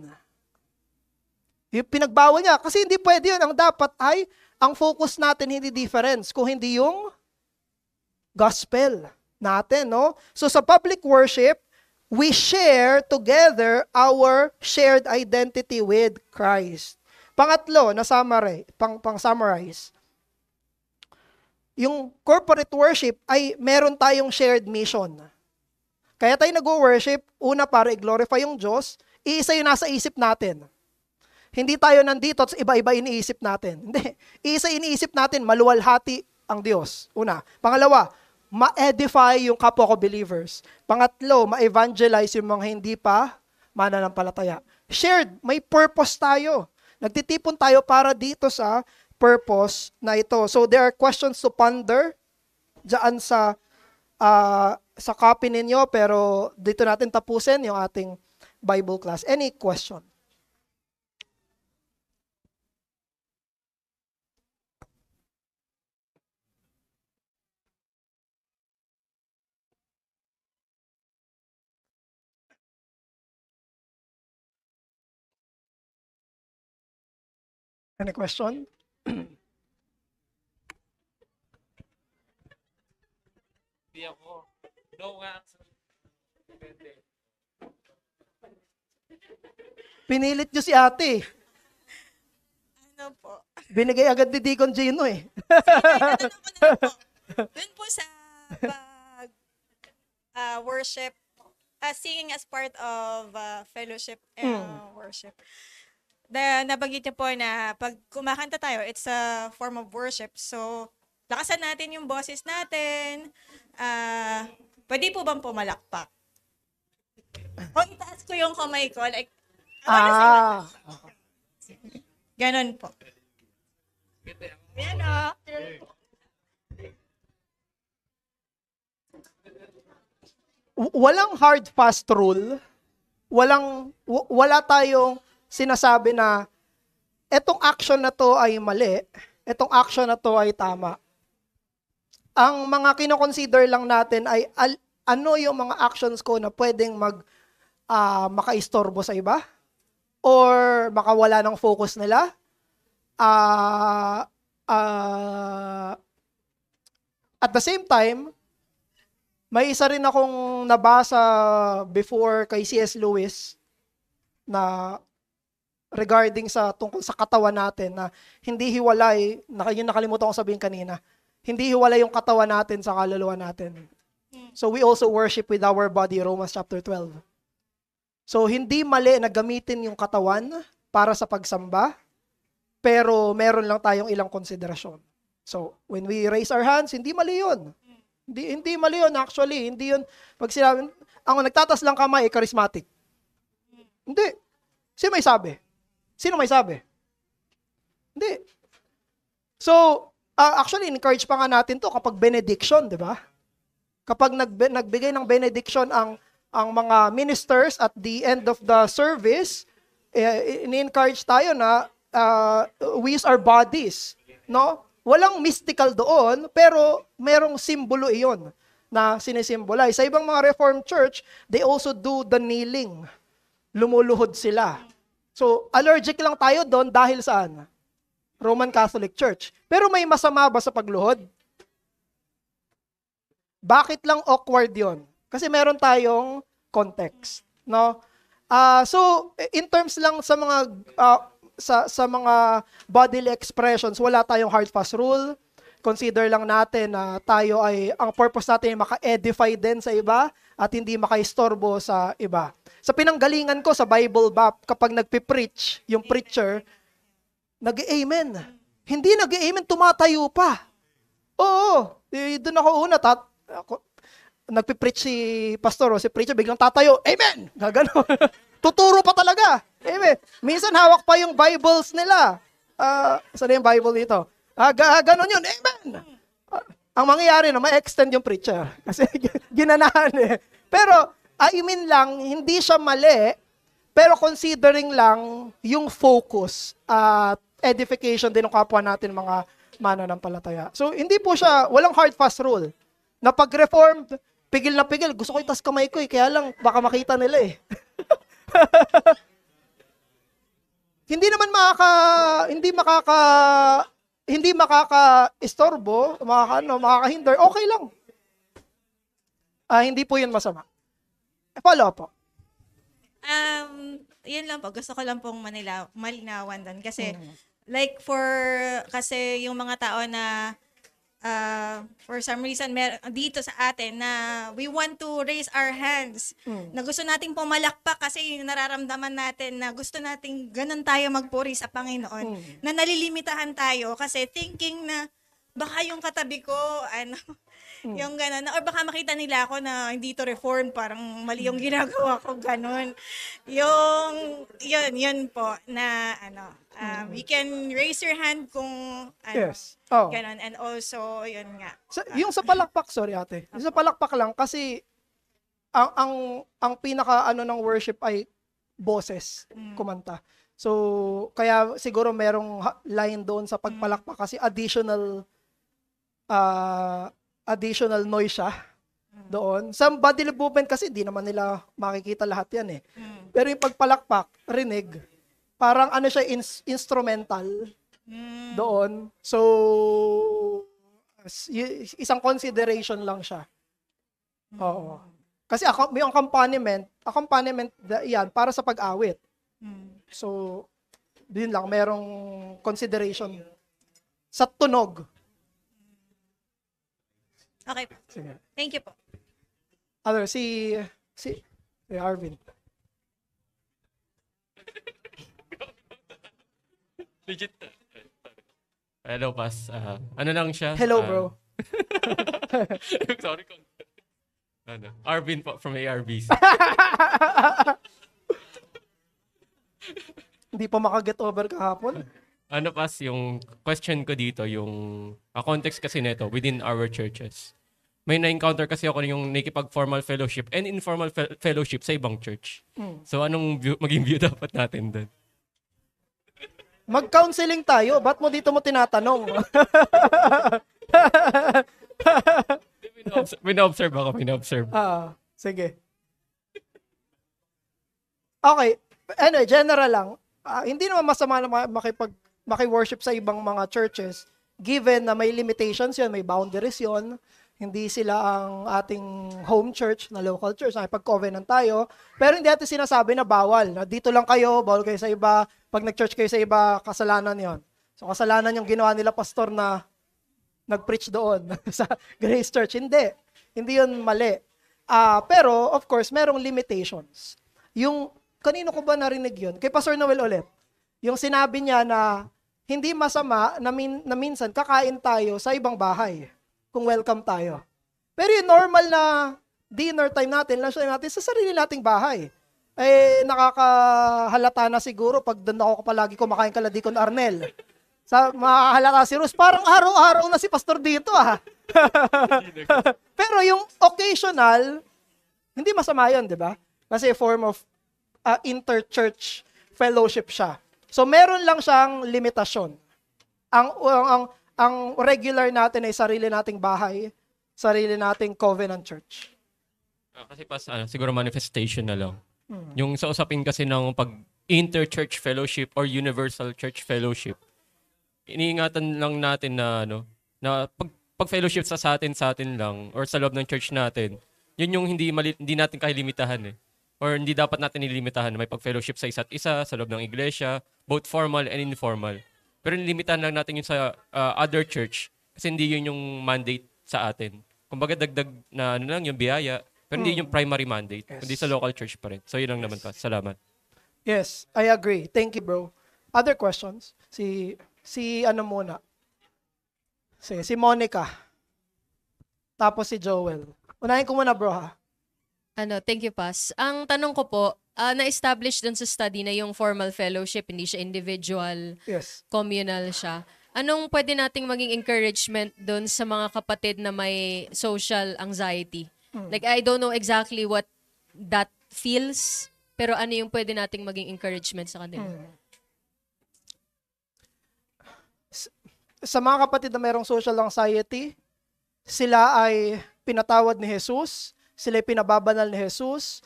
Yung pinagbawal niya. Kasi hindi pwede yun. Ang dapat ay, ang focus natin hindi difference, kung hindi yung gospel natin, no? So sa public worship, we share together our shared identity with Christ. Pangatlo, pang-summarize, yung corporate worship ay meron tayong shared mission. Kaya tayo nag-worship, una para i-glorify yung Diyos, iisa yung nasa isip natin. Hindi tayo nandito at iba-iba iniisip natin. Hindi. Iisa iniisip natin, maluwalhati ang Diyos. Una. Pangalawa, ma-edify yung kapwa ko believers. Pangatlo, ma-evangelize yung mga hindi pa mananampalataya. Shared, may purpose tayo. Nagtitipon tayo para dito sa purpose na ito. So there are questions to ponder dyan sa copy ninyo, pero dito natin tapusin yung ating Bible class. Any question? Any question? Hindi ako. No nga. Depende. Pinilit nyo si ate. Ano po? Binigay agad ni Deacon Gino eh. Tatanong ko na lang po. Doon po sa pag worship, singing as part of fellowship and worship. Nabanggit niyo po na pag kumakanta tayo, it's a form of worship. So, lakasan natin yung boses natin. Pwede po bang pumalakpak? O itaas ko yung kamay ko. Like, ganon po. Yan o. Walang hard fast rule. Wala tayong sinasabi na etong action na to ay mali, etong action na to ay tama. Ang mga kino-consider lang natin ay ano yung mga actions ko na pwedeng makaistorbo sa iba or makawala ng focus nila. At the same time, may isa rin akong nabasa before kay C.S. Lewis na regarding sa tungkol sa katawan natin na hindi hiwalay, yung nakalimutan ko sabihin kanina, hindi hiwalay yung katawan natin sa kaluluwa natin. So we also worship with our body, Romans chapter 12. So hindi mali na gamitin yung katawan para sa pagsamba, pero meron lang tayong ilang konsiderasyon. So when we raise our hands, hindi mali yun. Hindi mali yun actually. Hindi yun, pag sinabi, ang nagtatas lang kamay, charismatic. Hindi. Sino may sabi? Sino may sabi? Hindi. So, actually, encourage pa nga natin to kapag benediction, di ba? Kapag nagbigay ng benediction ang mga ministers at the end of the service, ini-encourage tayo na we use our bodies, no? Walang mystical doon, pero merong simbolo iyon. na sinisimbolize. Sa ibang mga Reformed Church, they also do the kneeling. Lumuluhod sila. So, allergic lang tayo doon dahil saan? Roman Catholic Church. Pero may masama ba sa pagluhod? Bakit lang awkward yon? Kasi meron tayong context, no? So in terms lang sa mga sa mga bodily expressions, wala tayong hard fast rule. Consider lang natin na tayo ay ang purpose natin ay maka-edify din sa iba at hindi maka-istorbo sa iba. Sa pinanggalingan ko sa Bible Bap, kapag nagpi-preach yung preacher, nag-amen. Hindi nag-amen, tumatayo pa. Oo, doon ako una, nagpipreach si pastor o si preacher, biglang tatayo, amen! Gagano. Tuturo pa talaga. Amen. Minsan hawak pa yung Bibles nila. Saan yung Bible dito? Ganon yun, amen! Ang mangyayari na, ma-extend yung preacher. Kasi ginanahan eh. Pero, I mean lang, hindi siya mali, pero considering lang yung focus at edification din ng kapwa natin mga mananampalataya. So, hindi po siya, walang hard fast rule. Na pag-reformed, pigil na pigil. Gusto ko itas kamay ko eh. Kaya lang, baka makita nila eh. hindi makaka-istorbo, makakahinder, okay lang. Hindi po yun masama. Follow po. Yun lang po. Gusto ko lang pong malinawan doon. Kasi, kasi yung mga tao na for some reason dito sa atin na we want to raise our hands na gusto nating pumalakpak kasi yung nararamdaman natin na gusto nating ganun tayo magpuri sa Panginoon na nalilimitahan tayo kasi thinking na baka yung katabi ko yung ganun or baka makita nila ako na hindi to reform parang mali yung ginagawa ko ganun yun po na you can raise your hand kung Yes. ganun. And also, yun nga. Yung sa palakpak, sorry ate. Yung sa palakpak lang kasi ang pinaka ng worship ay boses, kumanta. So, kaya siguro merong line doon sa pagpalakpak kasi additional noise siya doon. Sa bodily movement kasi di naman nila makikita lahat yan eh. Pero yung pagpalakpak, rinig, parang siya instrumental doon. So, isang consideration lang siya. Oo. Kasi yung accompaniment yan para sa pag-awit. So, din lang, merong consideration sa tunog. Okay po. Sige. Thank you po. Si Arvin. Legit. Hello, Pas. Ano lang siya? Hello, bro. Sorry ko. Arvin po from ARBC. Hindi pa makaget over kahapon. Pas, yung question ko dito, yung context kasi nito within our churches. May na-encounter kasi ako yung nakipag-formal fellowship and informal fellowship sa ibang church. So, anong maging view dapat natin doon? Mag-counseling tayo. Ba't mo dito mo tinatanong? Mina-observe ako. Sige. Okay. Anyway, general lang. Hindi naman masama na maki-worship sa ibang mga churches given na may limitations yun, may boundaries yun. Hindi sila ang ating home church na local church. Nakipag-covenant tayo. Pero hindi natin sinasabi na bawal. Na dito lang kayo, bawal kayo sa iba. Pag nag-church kayo sa iba, kasalanan yon. So, kasalanan yung ginawa nila pastor na nag-preach doon sa Grace Church. Hindi. Hindi yun mali. Pero, of course, merong limitations. Yung, kanino ko ba narinig yun? Kay Pastor Noel ulit. Yung sinabi niya na hindi masama na minsan kakain tayo sa ibang bahay kung welcome tayo. Pero yung normal na dinner time natin, lunch time natin, sa sarili nating bahay. Nakakahalata na siguro pag doon ako palagi kumakain kala Deacon Arnel. Makahalata si Rus, parang araw-araw na si pastor dito Pero yung occasional, hindi masama yun, di ba? Kasi form of inter-church fellowship siya. So meron lang siyang limitasyon. Ang regular natin ay sarili nating bahay. sarili nating covenant church. Kasi siguro manifestation na lang. Yung sa usapin kasi ng pag inter-church fellowship or universal church fellowship, iniingatan lang natin na na pag fellowship sa atin lang or sa loob ng church natin, yun yung hindi natin kahilimitahan eh. Or hindi dapat natin nilimitahan na may pag-fellowship sa isa't isa, sa loob ng iglesia, both formal and informal. Pero nilimitahan lang natin yun sa other church kasi hindi yun yung mandate sa atin. Kumbaga dagdag na lang yung biyaya, pero hindi yung primary mandate, kundi sa local church pa rin. So yun lang naman pa. Salamat. Yes, I agree. Thank you, bro. Other questions? Si ano muna? Si Monica. Tapos si Joel. Unahin ko muna, bro, ha? Thank you, Pas. Ang tanong ko po, na-establish dun sa study na yung formal fellowship, hindi siya individual, Yes. communal siya. Anong pwede nating maging encouragement dun sa mga kapatid na may social anxiety? Like, I don't know exactly what that feels, pero ano yung pwede nating maging encouragement sa kanila? Sa mga kapatid na mayroong social anxiety, sila ay pinatawad ni Jesus, sila ay pinababanal ni Jesus,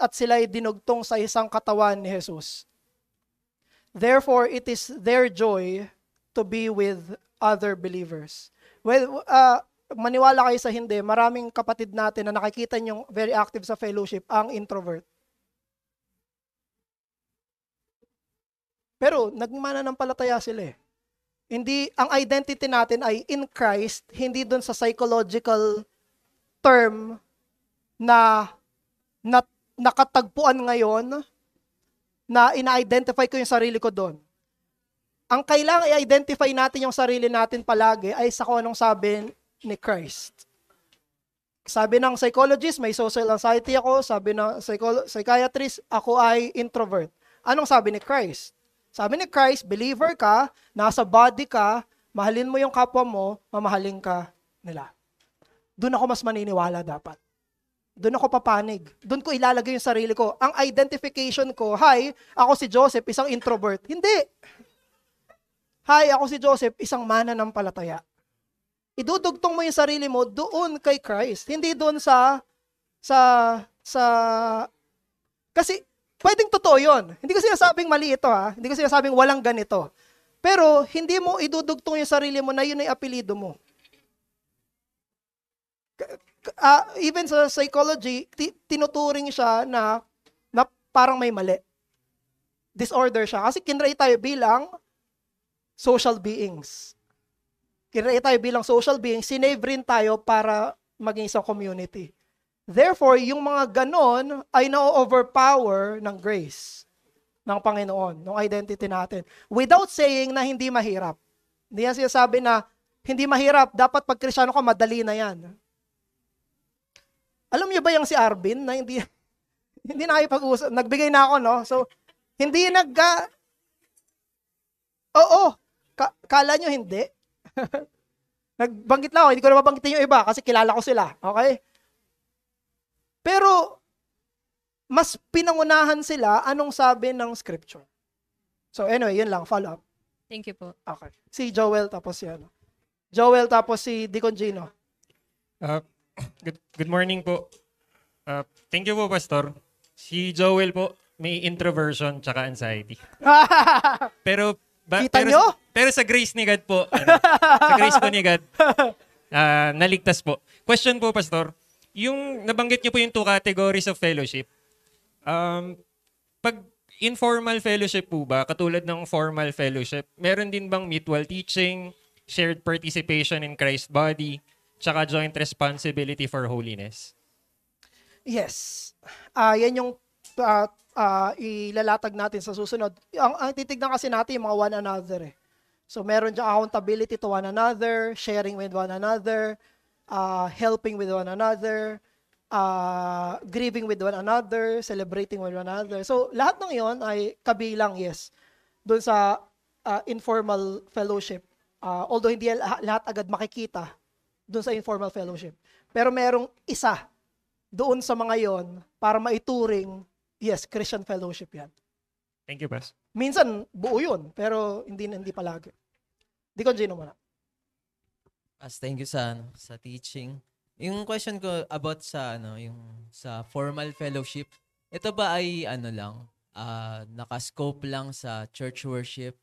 at sila ay dinugtong sa isang katawan ni Jesus. Therefore, it is their joy to be with other believers. Well, maniwala kayo sa hindi, maraming kapatid natin na nakikita niyong very active sa fellowship, ang introvert. Pero, nagmananampalataya sila eh. Hindi, ang identity natin ay in Christ, hindi dun sa psychological term na nakatagpuan ngayon na ina-identify ko yung sarili ko doon. Ang kailangan i-identify natin yung sarili natin palagi ay sa kung anong sabi ni Christ. Sabi ng psychologist, may social anxiety ako. Sabi ng psychiatrist, ako ay introvert. Anong sabi ni Christ? Sabi ni Christ, believer ka, nasa body ka, mahalin mo yung kapwa mo, mamahalin ka nila. Doon ako mas maniniwala dapat. Doon ako papanig. Doon ko ilalagay yung sarili ko. Ang identification ko, hi, ako si Joseph, isang introvert. Hindi. Hi, ako si Joseph, isang mananampalataya. Idudugtong mo yung sarili mo doon kay Christ. Hindi doon kasi pwedeng totoo yun. Hindi ko sinasabing mali ito ha. Hindi ko sinasabing walang ganito. Pero hindi mo idudugtong yung sarili mo na yun ay apelido mo. Even sa psychology, tinuturing siya na parang may mali. Disorder siya. Kasi kinrate tayo bilang social beings. Kinrate tayo bilang social beings, sinave rin tayo para maging isang community. Therefore, yung mga ganon ay na-overpower ng grace ng Panginoon, ng identity natin. Without saying na hindi mahirap. Hindi yan sinasabi na hindi mahirap, dapat pag Kristyano ka, madali na yan. Alam niyo ba yung si Arvin na hindi nakipag-usap, nagbigay na ako, no? So, hindi kala nyo hindi. Nagbanggit lang ako, hindi ko na mabanggitin yung iba kasi kilala ko sila, okay? Pero, mas pinangunahan sila anong sabi ng scripture. So, anyway, yun lang, follow up. Thank you po. Okay. Si Joel, tapos si Joel, tapos si Deacon Gino. Good morning po. Thank you po, Pastor. Si Joel po, may introversion tsaka anxiety. Pero Kita nyo? Pero sa grace ni God po, sa grace po ni God, naligtas po. Question po, Pastor. Yung nabanggit niyo po yung 2 categories of fellowship. Pag informal fellowship po ba, katulad ng formal fellowship, meron din bang mutual teaching, shared participation in Christ's body, tsaka joint responsibility for holiness? Yes. Yan yung ilalatag natin sa susunod. Ang titignan kasi natin yung mga one another eh. So meron dyan accountability to one another, sharing with one another, helping with one another, grieving with one another, celebrating with one another. So lahat ng yon ay kabilang, yes, doon sa informal fellowship. Although hindi lahat agad makikita doon sa informal fellowship. Pero merong isa doon sa mga yon para maituring, yes, Christian fellowship yan. Thank you, Pas. Minsan, buo yun, pero hindi palagi. Di ko Gino muna. Thank you sa teaching. Yung question ko about sa yung sa formal fellowship, ito ba ay lang, naka-scope lang sa church worship?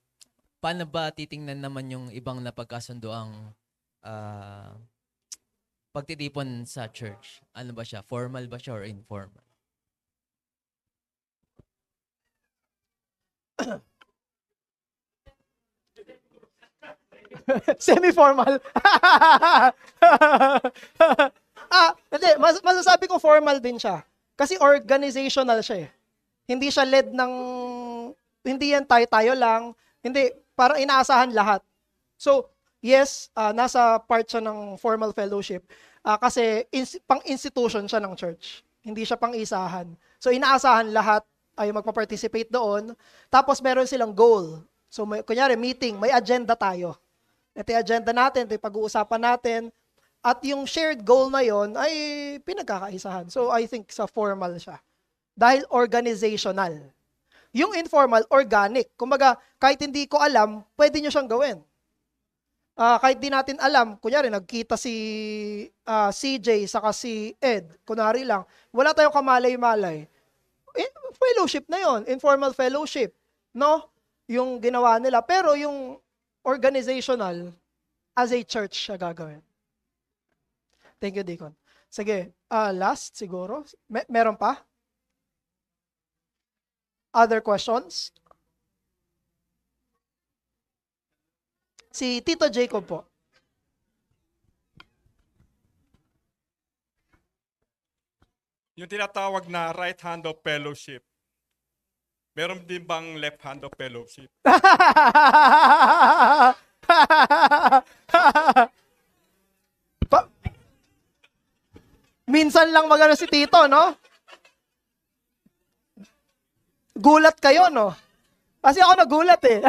Paano ba titingnan naman yung ibang napagkasundoang pagtitipon sa church? Ano ba siya? Formal ba siya or informal? Semi-formal. Hindi, masasabi ko formal din siya. Kasi organizational siya eh. Hindi siya led ng, hindi yan tayo-tayo lang. Hindi, parang inaasahan lahat. So, yes, nasa part siya ng formal fellowship. Kasi pang-institution siya ng church. Hindi siya pang-isahan. So, inaasahan lahat ay magpa-participate doon. Tapos, meron silang goal. So, kunyari, meeting, may agenda tayo. Ito yung agenda natin, ito yung pag-uusapan natin. At yung shared goal na yon ay pinagkakaisahan. So, I think sa formal siya. Dahil organizational. Yung informal, organic. Kumbaga, kahit hindi ko alam, pwede nyo siyang gawin. Kahit di natin alam, kunyari, nagkita si CJ saka si Ed, kunwari lang, wala tayong kamalay-malay. Fellowship na yon, informal fellowship. No? Yung ginawa nila. Pero yung organizational, as a church siya gagawin. Thank you, Deacon. Sige, last siguro. Meron pa? Other questions? Si Tito Jacob po. Yung tinatawag na right hand of fellowship. Meron din bang left hand of fellowship? Minsan lang magano si Tito, no? Gulat kayo, no? Kasi ako nagulat eh.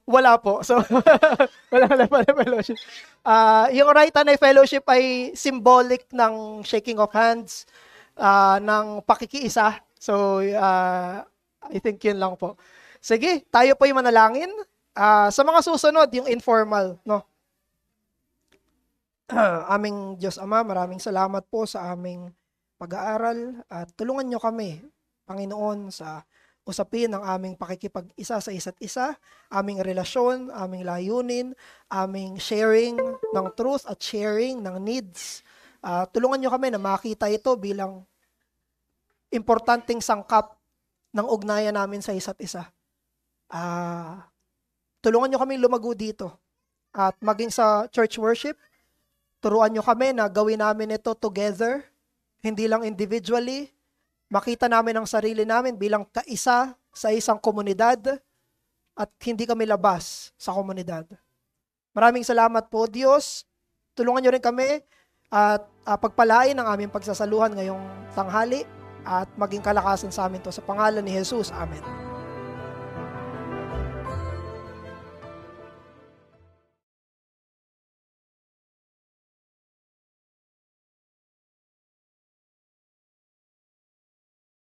Wala po. So, wala fellowship. Yung right hand ay fellowship ay symbolic ng shaking of hands, ng pakikiisa. So, I think yun lang po. Sige, tayo po yung manalangin. Sa mga susunod, yung informal, no? Aming Diyos Ama, maraming salamat po sa aming pag-aaral at tulungan nyo kami, Panginoon, sa usapin ng aming pakikipag-isa sa isa't isa, aming relasyon, aming layunin, aming sharing ng truth at sharing ng needs. Tulungan nyo kami na makita ito bilang importanteng sangkap ng ugnayan namin sa isa't isa. Tulungan nyo kami lumago dito at maging sa church worship, turuan nyo kami na gawin namin ito together, hindi lang individually. Makita namin ang sarili namin bilang kaisa sa isang komunidad at hindi kami labas sa komunidad. Maraming salamat po, Diyos. Tulungan nyo rin kami at pagpalain ang aming pagsasaluhan ngayong tanghali at maging kalakasan sa amin to sa pangalan ni Jesus. Amen.